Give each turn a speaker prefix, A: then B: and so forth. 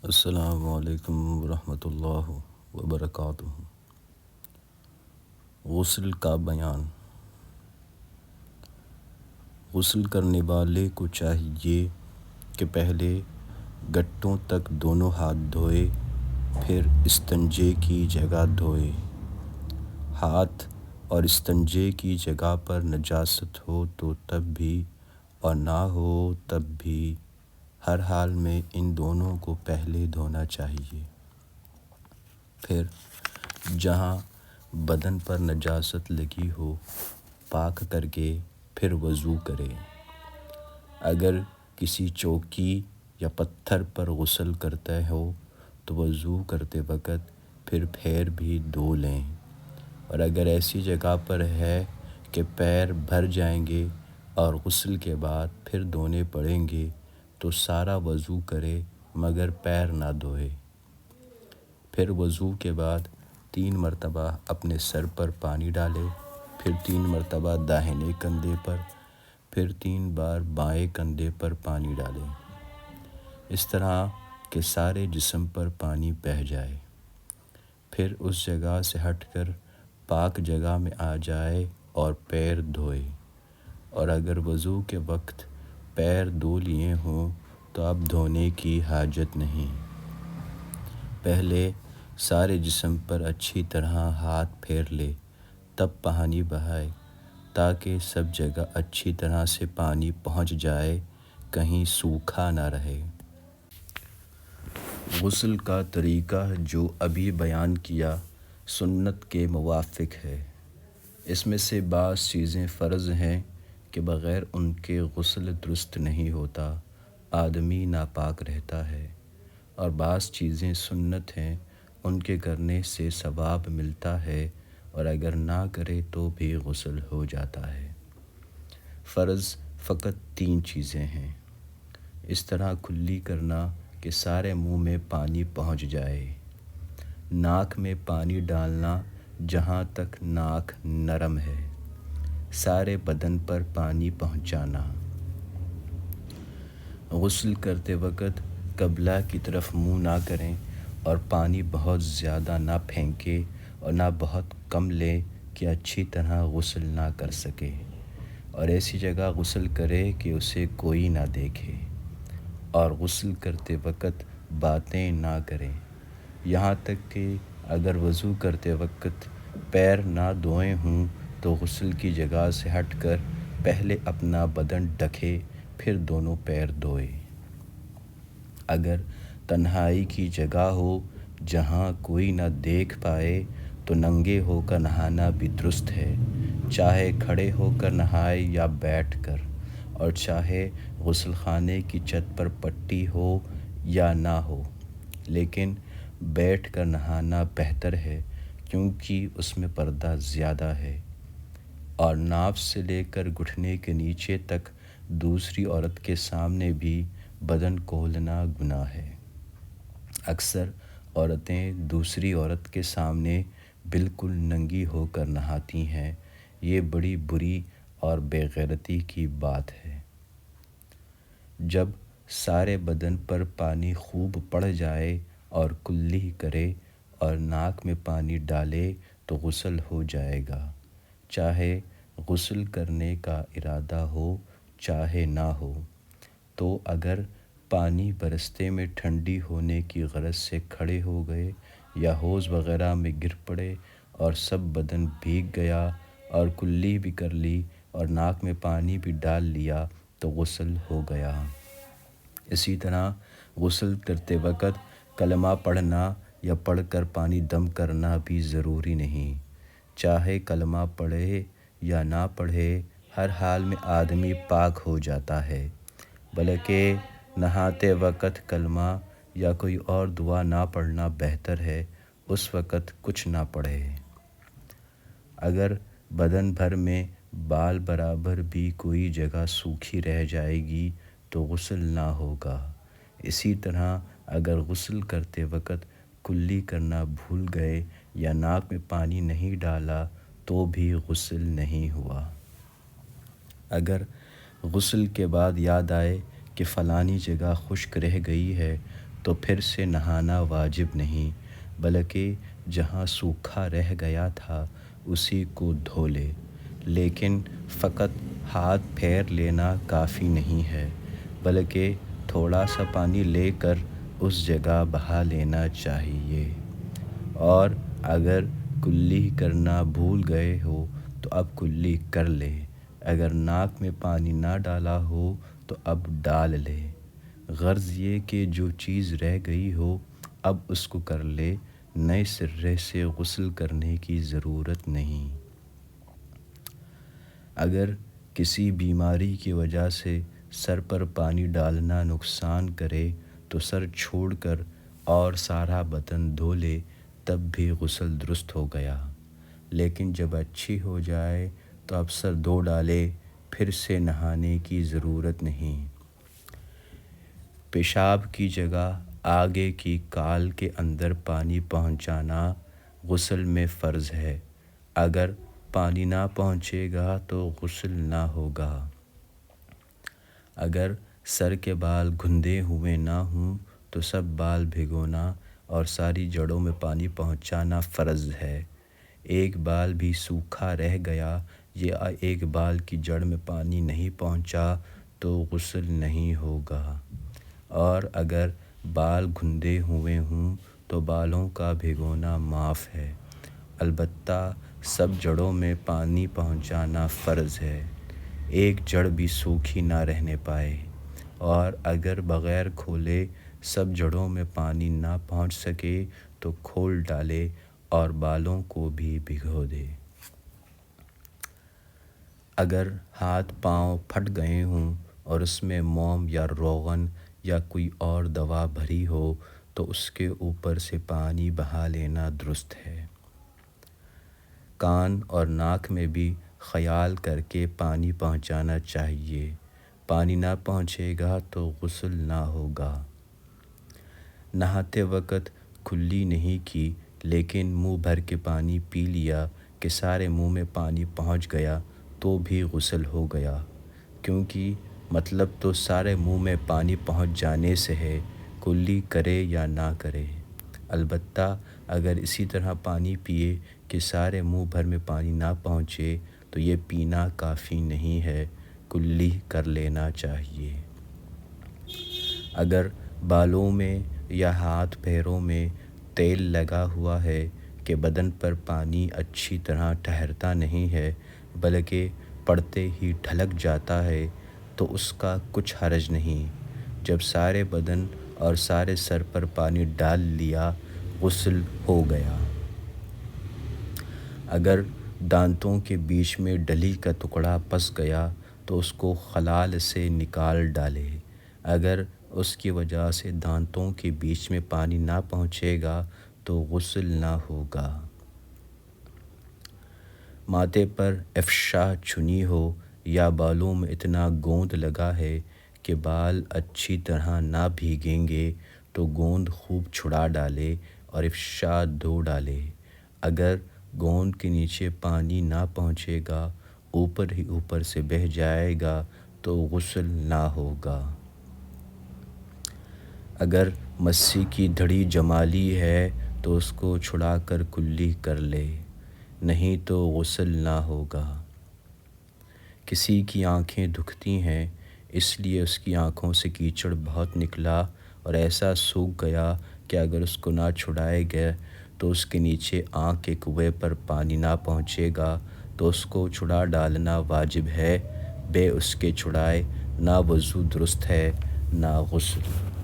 A: السلام علیکم ورحمۃ اللہ وبرکاتہ۔ غسل کا بیان۔ غسل کرنے والے کو چاہیے کہ پہلے گھٹنوں تک دونوں ہاتھ دھوئے، پھر استنجے کی جگہ دھوئے۔ ہاتھ اور استنجے کی جگہ پر نجاست ہو تو تب بھی اور نہ ہو تب بھی، ہر حال میں ان دونوں کو پہلے دھونا چاہیے۔ پھر جہاں بدن پر نجاست لگی ہو پاک کر کے پھر وضو کرے۔ اگر کسی چوکی یا پتھر پر غسل کرتا ہو تو وضو کرتے وقت پھر پیر بھی دھو لیں، اور اگر ایسی جگہ پر ہے کہ پیر بھر جائیں گے اور غسل کے بعد پھر دھونے پڑیں گے تو سارا وضو کرے مگر پیر نہ دھوئے۔ پھر وضو کے بعد 3 مرتبہ اپنے سر پر پانی ڈالے، پھر 3 مرتبہ داہنے کندھے پر، پھر 3 بار بائیں کندھے پر پانی ڈالے، اس طرح کہ سارے جسم پر پانی بہہ جائے۔ پھر اس جگہ سے ہٹ کر پاک جگہ میں آ جائے اور پیر دھوئے، اور اگر وضو کے وقت پیر دھو لیے ہوں تو اب دھونے کی حاجت نہیں۔ پہلے سارے جسم پر اچھی طرح ہاتھ پھیر لے، تب پانی بہائے تاکہ سب جگہ اچھی طرح سے پانی پہنچ جائے، کہیں سوکھا نہ رہے۔ غسل کا طریقہ جو ابھی بیان کیا سنت کے موافق ہے۔ اس میں سے بعض چیزیں فرض ہیں کہ بغیر ان کے غسل درست نہیں ہوتا، آدمی ناپاک رہتا ہے، اور بعض چیزیں سنت ہیں، ان کے کرنے سے ثواب ملتا ہے، اور اگر نہ کرے تو بھی غسل ہو جاتا ہے۔ فرض فقط 3 چیزیں ہیں۔ اس طرح کلی کرنا کہ سارے منہ میں پانی پہنچ جائے، ناک میں پانی ڈالنا جہاں تک ناک نرم ہے، سارے بدن پر پانی پہنچانا۔ غسل کرتے وقت قبلہ کی طرف منہ نہ کریں، اور پانی بہت زیادہ نہ پھینکے اور نہ بہت کم لے کہ اچھی طرح غسل نہ کر سکے، اور ایسی جگہ غسل کرے کہ اسے کوئی نہ دیکھے، اور غسل کرتے وقت باتیں نہ کریں، یہاں تک کہ اگر وضو کرتے وقت پیر نہ دھوئے ہوں تو غسل کی جگہ سے ہٹ کر پہلے اپنا بدن ڈھکے پھر دونوں پیر دھوئے۔ اگر تنہائی کی جگہ ہو جہاں کوئی نہ دیکھ پائے تو ننگے ہو کر نہانا بھی درست ہے، چاہے کھڑے ہو کر نہائے یا بیٹھ کر، اور چاہے غسل خانے کی چھت پر پٹی ہو یا نہ ہو، لیکن بیٹھ کر نہانا بہتر ہے کیونکہ اس میں پردہ زیادہ ہے، اور ناف سے لے کر گھٹنے کے نیچے تک دوسری عورت کے سامنے بھی بدن کھولنا گناہ ہے۔ اکثر عورتیں دوسری عورت کے سامنے بالکل ننگی ہو کر نہاتی ہیں، یہ بڑی بری اور بے غیرتی کی بات ہے۔ جب سارے بدن پر پانی خوب پڑ جائے اور کلی کرے اور ناک میں پانی ڈالے تو غسل ہو جائے گا، چاہے غسل کرنے کا ارادہ ہو چاہے نہ ہو۔ تو اگر پانی برستے میں ٹھنڈی ہونے کی غرض سے کھڑے ہو گئے یا حوض وغیرہ میں گر پڑے اور سب بدن بھیگ گیا اور کلی بھی کر لی اور ناک میں پانی بھی ڈال لیا تو غسل ہو گیا۔ اسی طرح غسل کرتے وقت کلمہ پڑھنا یا پڑھ کر پانی دم کرنا بھی ضروری نہیں، چاہے کلمہ پڑھے یا نہ پڑھے، ہر حال میں آدمی پاک ہو جاتا ہے، بلکہ نہاتے وقت کلمہ یا کوئی اور دعا نہ پڑھنا بہتر ہے، اس وقت کچھ نہ پڑھے۔ اگر بدن بھر میں بال برابر بھی کوئی جگہ سوکھی رہ جائے گی تو غسل نہ ہوگا۔ اسی طرح اگر غسل کرتے وقت کلی کرنا بھول گئے یا ناک میں پانی نہیں ڈالا تو بھی غسل نہیں ہوا۔ اگر غسل کے بعد یاد آئے کہ فلانی جگہ خشک رہ گئی ہے تو پھر سے نہانا واجب نہیں، بلکہ جہاں سوکھا رہ گیا تھا اسی کو دھو لے۔ لیکن فقط ہاتھ پھیر لینا کافی نہیں ہے، بلکہ تھوڑا سا پانی لے کر اس جگہ بہا لینا چاہیے۔ اور اگر کلی کرنا بھول گئے ہو تو اب کلی کر لے۔ اگر ناک میں پانی نہ ڈالا ہو تو اب ڈال لے۔ غرض یہ کہ جو چیز رہ گئی ہو اب اس کو کر لے، نئے سرے سے غسل کرنے کی ضرورت نہیں۔ اگر کسی بیماری کی وجہ سے سر پر پانی ڈالنا نقصان کرے تو سر چھوڑ کر اور سارا بدن دھو لے، تب بھی غسل درست ہو گیا۔ لیکن جب اچھی ہو جائے تو اب سر دھو ڈالے، پھر سے نہانے کی ضرورت نہیں۔ پیشاب کی جگہ آگے کی کال کے اندر پانی پہنچانا غسل میں فرض ہے۔ اگر پانی نہ پہنچے گا تو غسل نہ ہوگا۔ اگر سر کے بال گھندے ہوئے نہ ہوں تو سب بال بھگونا اور ساری جڑوں میں پانی پہنچانا فرض ہے۔ ایک بال بھی سوکھا رہ گیا یا ایک بال کی جڑ میں پانی نہیں پہنچا تو غسل نہیں ہوگا۔ اور اگر بال گھندے ہوئے ہوں تو بالوں کا بھگونا معاف ہے، البتہ سب جڑوں میں پانی پہنچانا فرض ہے، ایک جڑ بھی سوکھی نہ رہنے پائے۔ اور اگر بغیر کھولے سب جڑوں میں پانی نہ پہنچ سکے تو کھول ڈالے اور بالوں کو بھی بھگو دے۔ اگر ہاتھ پاؤں پھٹ گئے ہوں اور اس میں موم یا روغن یا کوئی اور دوا بھری ہو تو اس کے اوپر سے پانی بہا لینا درست ہے۔ کان اور ناک میں بھی خیال کر کے پانی پہنچانا چاہیے، پانی نہ پہنچے گا تو غسل نہ ہوگا۔ نہاتے وقت کلی نہیں کی لیکن منہ بھر کے پانی پی لیا کہ سارے منہ میں پانی پہنچ گیا تو بھی غسل ہو گیا، کیونکہ مطلب تو سارے منہ میں پانی پہنچ جانے سے ہے، کلی کرے یا نہ کرے۔ البتہ اگر اسی طرح پانی پیے کہ سارے منہ بھر میں پانی نہ پہنچے تو یہ پینا کافی نہیں ہے، کلی کر لینا چاہیے۔ اگر بالوں میں یا ہاتھ پیروں میں تیل لگا ہوا ہے کہ بدن پر پانی اچھی طرح ٹھہرتا نہیں ہے بلکہ پڑتے ہی ڈھلک جاتا ہے تو اس کا کچھ حرج نہیں۔ جب سارے بدن اور سارے سر پر پانی ڈال لیا غسل ہو گیا۔ اگر دانتوں کے بیچ میں ڈلی کا ٹکڑا پس گیا تو اس کو خلال سے نکال ڈالے۔ اگر اس کی وجہ سے دانتوں کے بیچ میں پانی نہ پہنچے گا تو غسل نہ ہوگا۔ ماتھے پر افشا چنی ہو یا بالوں میں اتنا گوند لگا ہے کہ بال اچھی طرح نہ بھیگیں گے تو گوند خوب چھڑا ڈالے اور افشا دھو ڈالے۔ اگر گوند کے نیچے پانی نہ پہنچے گا، اوپر ہی اوپر سے بہہ جائے گا تو غسل نہ ہوگا۔ اگر مسی کی دھڑی جما لی ہے تو اس کو چھڑا کر کلی کر لے، نہیں تو غسل نہ ہوگا۔ کسی کی آنکھیں دکھتی ہیں اس لیے اس کی آنکھوں سے کیچڑ بہت نکلا اور ایسا سوکھ گیا کہ اگر اس کو نہ چھڑائے گئے تو اس کے نیچے آنکھ کے کنویں پر پانی نہ پہنچے گا تو اس کو چھڑا ڈالنا واجب ہے، بے اس کے چھڑائے نہ وضو درست ہے نہ غسل۔